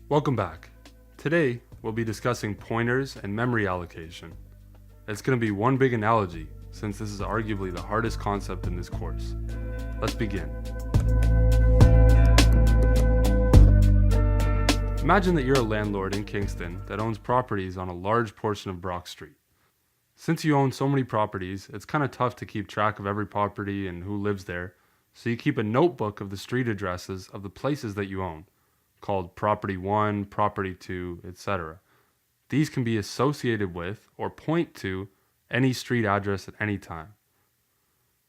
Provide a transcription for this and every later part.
Welcome back. Today, we'll be discussing pointers and memory allocation. It's going to be one big analogy, since this is arguably the hardest concept in this course. Let's begin. Imagine that you're a landlord in Kingston that owns properties on a large portion of Brock Street. Since you own so many properties, it's kind of tough to keep track of every property and who lives there, so you keep a notebook of the street addresses of the places that you own, called Property 1, Property 2, etc. These can be associated with or point to any street address at any time.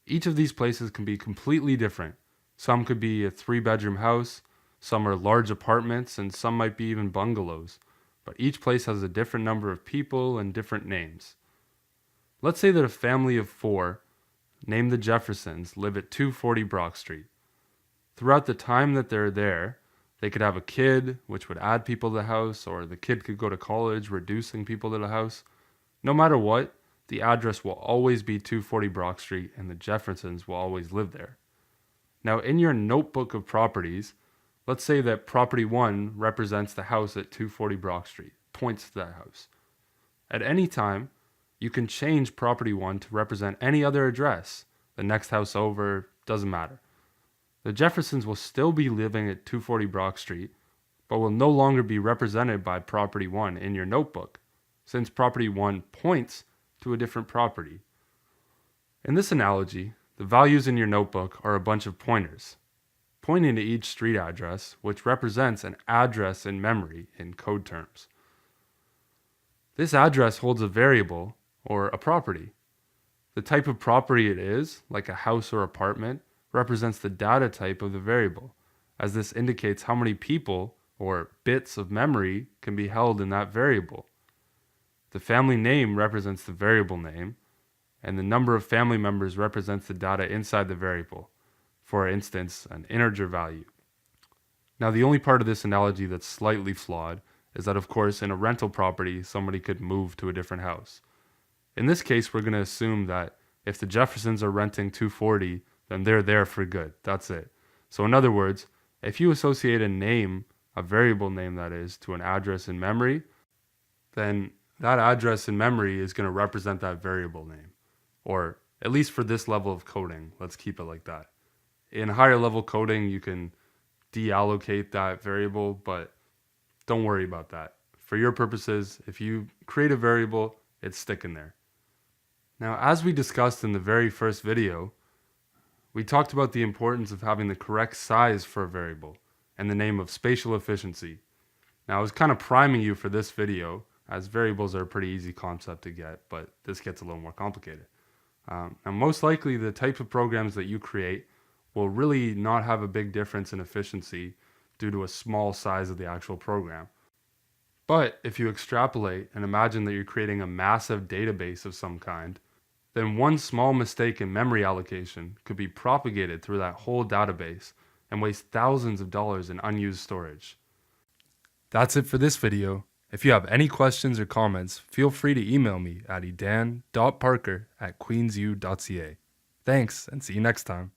Each of these places can be completely different. Some could be a 3-bedroom house, some are large apartments, and some might be even bungalows. But each place has a different number of people and different names. Let's say that a family of 4, named the Jeffersons, live at 240 Brock Street. Throughout the time that they're there, they could have a kid, which would add people to the house, or the kid could go to college, reducing people to the house. No matter what, the address will always be 240 Brock Street, and the Jeffersons will always live there. Now, in your notebook of properties, let's say that Property 1 represents the house at 240 Brock Street, points to that house. At any time, you can change Property 1 to represent any other address. The next house over, doesn't matter. The Jeffersons will still be living at 240 Brock Street, but will no longer be represented by Property 1 in your notebook, since Property 1 points to a different property. In this analogy, the values in your notebook are a bunch of pointers, pointing to each street address, which represents an address in memory in code terms. This address holds a variable, or a property. The type of property it is, like a house or apartment, represents the data type of the variable, as this indicates how many people, or bits of memory, can be held in that variable. The family name represents the variable name, and the number of family members represents the data inside the variable, for instance, an integer value. Now, the only part of this analogy that's slightly flawed is that, of course, in a rental property, somebody could move to a different house. In this case, we're going to assume that if the Jeffersons are renting 240, then they're there for good. That's it. So in other words, if you associate a name, a variable name that is, to an address in memory, then that address in memory is going to represent that variable name. Or at least for this level of coding, let's keep it like that. In higher level coding, you can deallocate that variable, but don't worry about that. For your purposes, if you create a variable, it's sticking there. Now, as we discussed in the very first video, we talked about the importance of having the correct size for a variable and the name of spatial efficiency. Now, I was kind of priming you for this video, as variables are a pretty easy concept to get, but this gets a little more complicated. Now, most likely, the type of programs that you create will really not have a big difference in efficiency due to a small size of the actual program. But if you extrapolate and imagine that you're creating a massive database of some kind, then one small mistake in memory allocation could be propagated through that whole database and waste thousands of dollars in unused storage. That's it for this video. If you have any questions or comments, feel free to email me at edan.parker@queensu.ca. Thanks, and see you next time.